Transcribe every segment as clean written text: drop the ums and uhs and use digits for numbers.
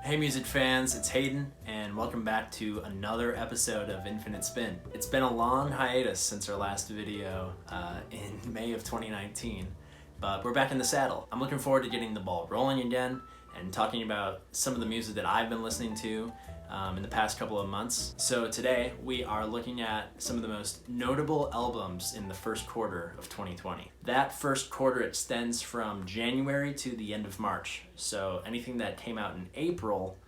Hey music fans, it's Hayden, and welcome back to another episode of Infinite Spin. It's been a long hiatus since our last video in May of 2019, but we're back in the saddle. I'm looking forward to getting the ball rolling again and talking about some of the music that I've been listening to in the past couple of months. So today we are looking at some of the most notable albums in the first quarter of 2020. That first quarter extends from January to the end of March. So anything that came out in April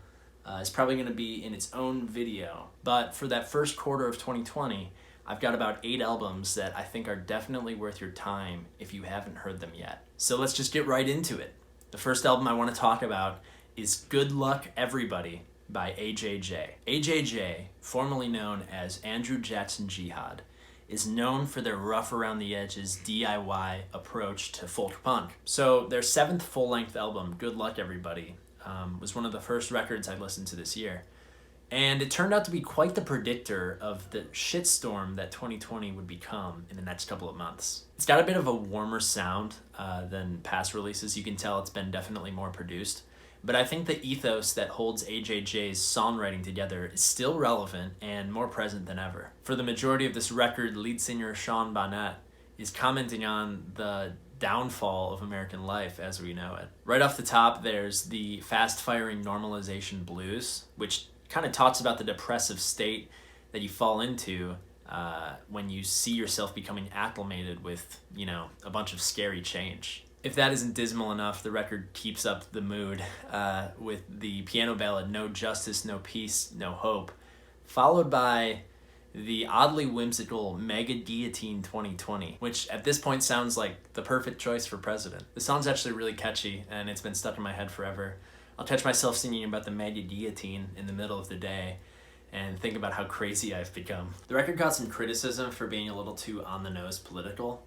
is probably going to be in its own video. But for that first quarter of 2020, I've got about 8 albums that I think are definitely worth your time if you haven't heard them yet. So let's just get right into it. The first album I want to talk about is Good Luck Everybody by AJJ. AJJ, formerly known as Andrew Jackson Jihad, is known for their rough around the edges DIY approach to folk punk. So their 7th full-length album, Good Luck Everybody, was one of the first records I listened to this year. And it turned out to be quite the predictor of the shitstorm that 2020 would become in the next couple of months. It's got a bit of a warmer sound than past releases. You can tell it's been definitely more produced. But I think the ethos that holds AJJ's songwriting together is still relevant and more present than ever. For the majority of this record, lead singer Sean Bonnet is commenting on the downfall of American life as we know it. Right off the top, there's the fast-firing normalization blues, which kind of talks about the depressive state that you fall into when you see yourself becoming acclimated with, a bunch of scary change. If that isn't dismal enough, the record keeps up the mood with the piano ballad No Justice, No Peace, No Hope, followed by the oddly whimsical Mega Guillotine 2020, which at this point sounds like the perfect choice for president. The song's actually really catchy, and it's been stuck in my head forever. I'll catch myself singing about the Mega Guillotine in the middle of the day and think about how crazy I've become. The record got some criticism for being a little too on-the-nose political,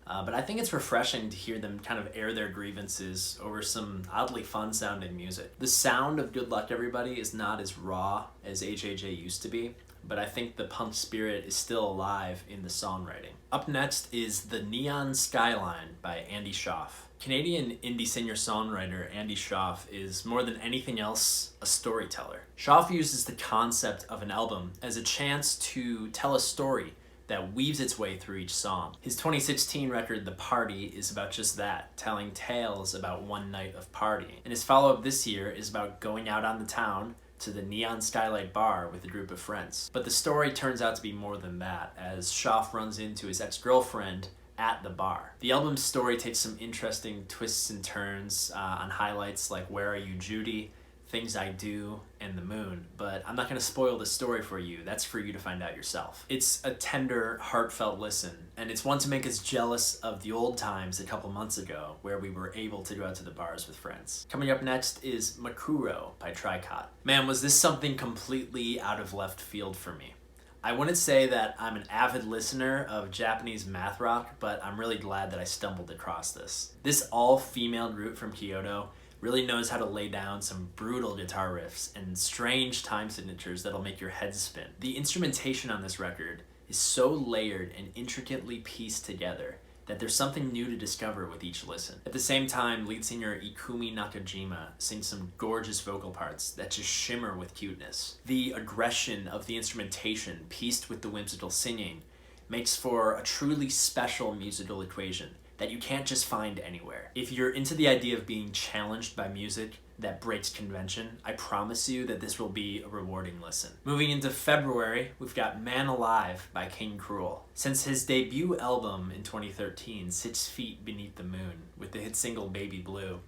but I think it's refreshing to hear them kind of air their grievances over some oddly fun-sounding music. The sound of Good Luck Everybody is not as raw as AJJ used to be, but I think the punk spirit is still alive in the songwriting. Up next is The Neon Skyline by Andy Shauf. Canadian indie singer-songwriter Andy Shauf is, more than anything else, a storyteller. Shauf uses the concept of an album as a chance to tell a story that weaves its way through each song. His 2016 record, The Party, is about just that, telling tales about one night of partying. And his follow-up this year is about going out on the town to the Neon Skyline bar with a group of friends. But the story turns out to be more than that, as Shauf runs into his ex-girlfriend at the bar. The album's story takes some interesting twists and turns on highlights like Where Are You, Judy?, Things I Do, and The Moon, but I'm not going to spoil the story for you. That's for you to find out yourself. It's a tender, heartfelt listen, and it's one to make us jealous of the old times a couple months ago where we were able to go out to the bars with friends. Coming up next is Makuu Row by Tricot. Man, was this something completely out of left field for me. I wouldn't say that I'm an avid listener of Japanese math rock, but I'm really glad that I stumbled across this. This all-female group from Kyoto really knows how to lay down some brutal guitar riffs and strange time signatures that'll make your head spin. The instrumentation on this record is so layered and intricately pieced together that there's something new to discover with each listen. At the same time, lead singer Ikumi Nakajima sings some gorgeous vocal parts that just shimmer with cuteness. The aggression of the instrumentation pieced with the whimsical singing makes for a truly special musical equation that you can't just find anywhere. If you're into the idea of being challenged by music that breaks convention, I promise you that this will be a rewarding listen. Moving into February, we've got Man Alive by King Krule. Since his debut album in 2013, 6 Feet Beneath the Moon, with the hit single Baby Blue,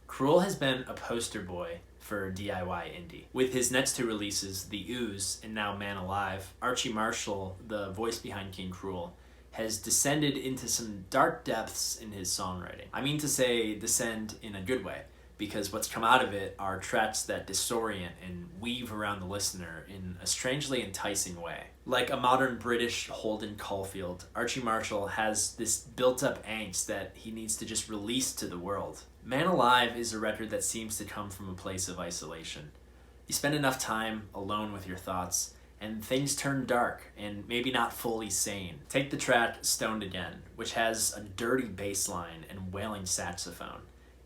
Krule has been a poster boy for DIY indie. With his next 2 releases, The Ooze and now Man Alive, Archie Marshall, the voice behind King Krule, has descended into some dark depths in his songwriting. I mean to say descend in a good way, because what's come out of it are tracks that disorient and weave around the listener in a strangely enticing way. Like a modern British Holden Caulfield, Archie Marshall has this built-up angst that he needs to just release to the world. Man Alive is a record that seems to come from a place of isolation. You spend enough time alone with your thoughts, and things turn dark and maybe not fully sane. Take the track Stoned Again, which has a dirty bass line and wailing saxophone.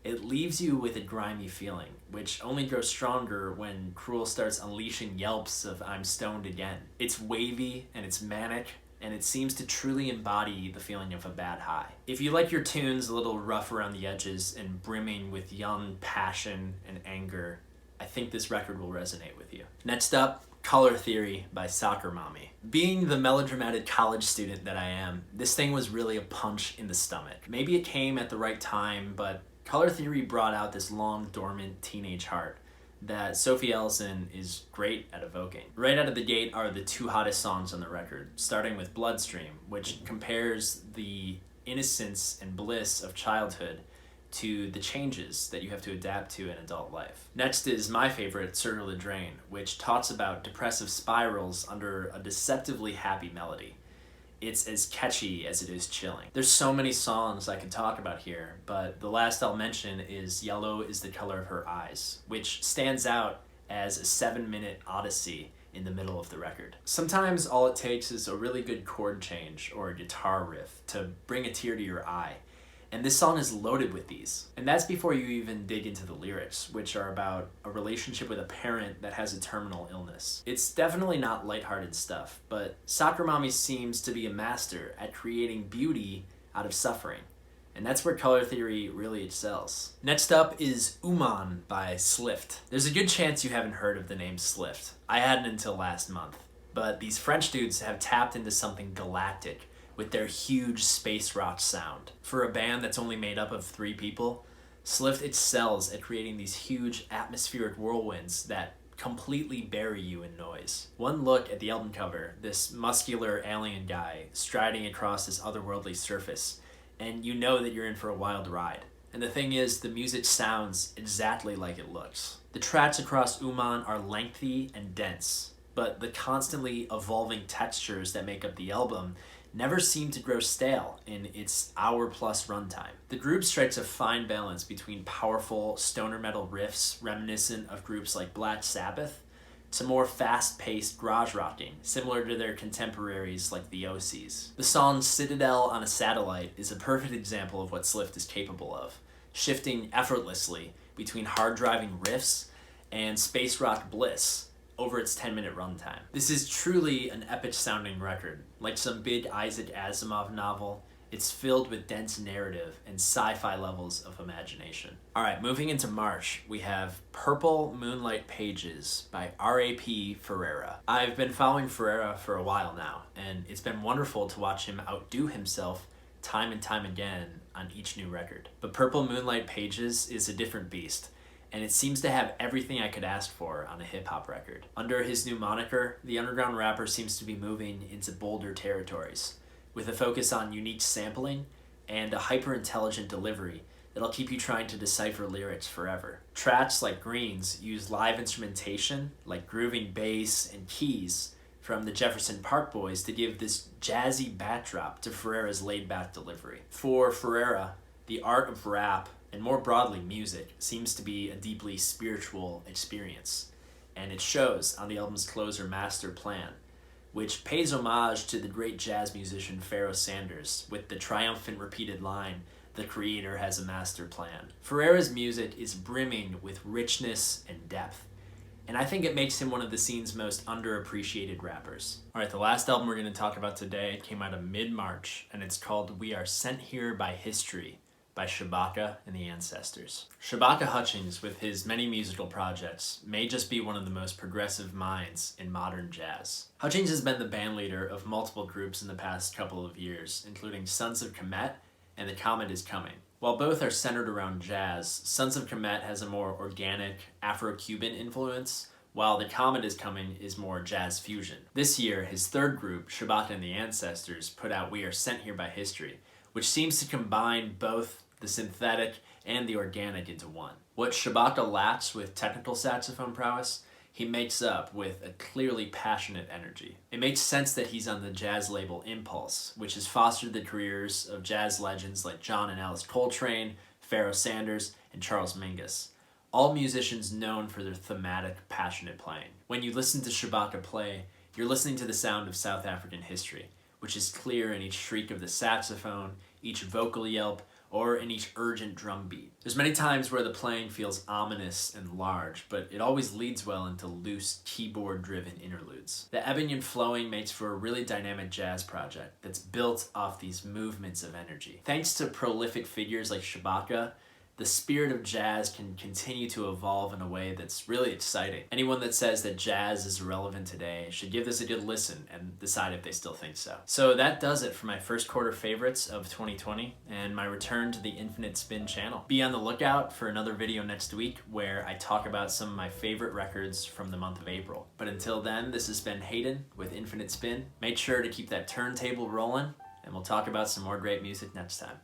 It leaves you with a grimy feeling, which only grows stronger when Krule starts unleashing yelps of "I'm stoned again." It's wavy and it's manic, and it seems to truly embody the feeling of a bad high. If you like your tunes a little rough around the edges and brimming with young passion and anger, I think this record will resonate with you. Next up, Color Theory by Soccer Mommy. Being the melodramatic college student that I am, this thing was really a punch in the stomach. Maybe it came at the right time, but Color Theory brought out this long dormant teenage heart that Sophie Ellison is great at evoking. Right out of the gate are the two hottest songs on the record, starting with Bloodstream, which compares the innocence and bliss of childhood to the changes that you have to adapt to in adult life. Next is my favorite, Sur le Drain, which talks about depressive spirals under a deceptively happy melody. It's as catchy as it is chilling. There's so many songs I could talk about here, but the last I'll mention is Yellow is the Color of Her Eyes, which stands out as a 7-minute odyssey in the middle of the record. Sometimes all it takes is a really good chord change or a guitar riff to bring a tear to your eye. And this song is loaded with these. And that's before you even dig into the lyrics, which are about a relationship with a parent that has a terminal illness. It's definitely not lighthearted stuff, but Soccer Mommy seems to be a master at creating beauty out of suffering. And that's where Color Theory really excels. Next up is Uman by Slift. There's a good chance you haven't heard of the name Slift. I hadn't until last month. But these French dudes have tapped into something galactic with their huge space rock sound. For a band that's only made up of 3 people, Slift excels at creating these huge atmospheric whirlwinds that completely bury you in noise. One look at the album cover, this muscular alien guy striding across this otherworldly surface, and you know that you're in for a wild ride. And the thing is, the music sounds exactly like it looks. The tracks across Ummon are lengthy and dense, but the constantly evolving textures that make up the album never seem to grow stale in its hour-plus runtime. The group strikes a fine balance between powerful stoner metal riffs reminiscent of groups like Black Sabbath to more fast-paced garage rocking, similar to their contemporaries like the Osees. The song Citadel on a Satellite is a perfect example of what Slift is capable of, shifting effortlessly between hard-driving riffs and space rock bliss over its 10-minute runtime. This is truly an epic-sounding record. Like some big Isaac Asimov novel, it's filled with dense narrative and sci-fi levels of imagination. Alright, moving into March, we have Purple Moonlight Pages by R.A.P. Ferreria. I've been following Ferreria for a while now, and it's been wonderful to watch him outdo himself time and time again on each new record. But Purple Moonlight Pages is a different beast, and it seems to have everything I could ask for on a hip-hop record. Under his new moniker, the underground rapper seems to be moving into bolder territories, with a focus on unique sampling and a hyper-intelligent delivery that'll keep you trying to decipher lyrics forever. Tracks like Greens use live instrumentation, like grooving bass and keys from the Jefferson Park Boys to give this jazzy backdrop to Ferreria's laid-back delivery. For Ferreria, the art of rap, and more broadly music, seems to be a deeply spiritual experience, and it shows on the album's closer Master Plan, which pays homage to the great jazz musician Pharoah Sanders with the triumphant repeated line, "The Creator has a master plan." Ferreria's music is brimming with richness and depth, and I think it makes him one of the scene's most underappreciated rappers. Alright, the last album we're going to talk about today came out of mid-March, and it's called We Are Sent Here by History by Shabaka and the Ancestors. Shabaka Hutchings, with his many musical projects, may just be one of the most progressive minds in modern jazz. Hutchings has been the band leader of multiple groups in the past couple of years, including Sons of Kemet and The Comet Is Coming. While both are centered around jazz, Sons of Kemet has a more organic Afro-Cuban influence, while The Comet Is Coming is more jazz fusion. This year, his third group, Shabaka and the Ancestors, put out We Are Sent Here by History, which seems to combine both the synthetic and the organic into one. What Shabaka lacks with technical saxophone prowess, he makes up with a clearly passionate energy. It makes sense that he's on the jazz label Impulse, which has fostered the careers of jazz legends like John and Alice Coltrane, Pharoah Sanders, and Charles Mingus, all musicians known for their thematic, passionate playing. When you listen to Shabaka play, you're listening to the sound of South African history, which is clear in each shriek of the saxophone, each vocal yelp, or in each urgent drum beat. There's many times where the playing feels ominous and large, but it always leads well into loose, keyboard-driven interludes. The ebbing and flowing makes for a really dynamic jazz project that's built off these movements of energy. Thanks to prolific figures like Shabaka, the spirit of jazz can continue to evolve in a way that's really exciting. Anyone that says that jazz is irrelevant today should give this a good listen and decide if they still think so. So that does it for my first quarter favorites of 2020 and my return to the Infinite Spin channel. Be on the lookout for another video next week where I talk about some of my favorite records from the month of April. But until then, this has been Hayden with Infinite Spin. Make sure to keep that turntable rolling, and we'll talk about some more great music next time.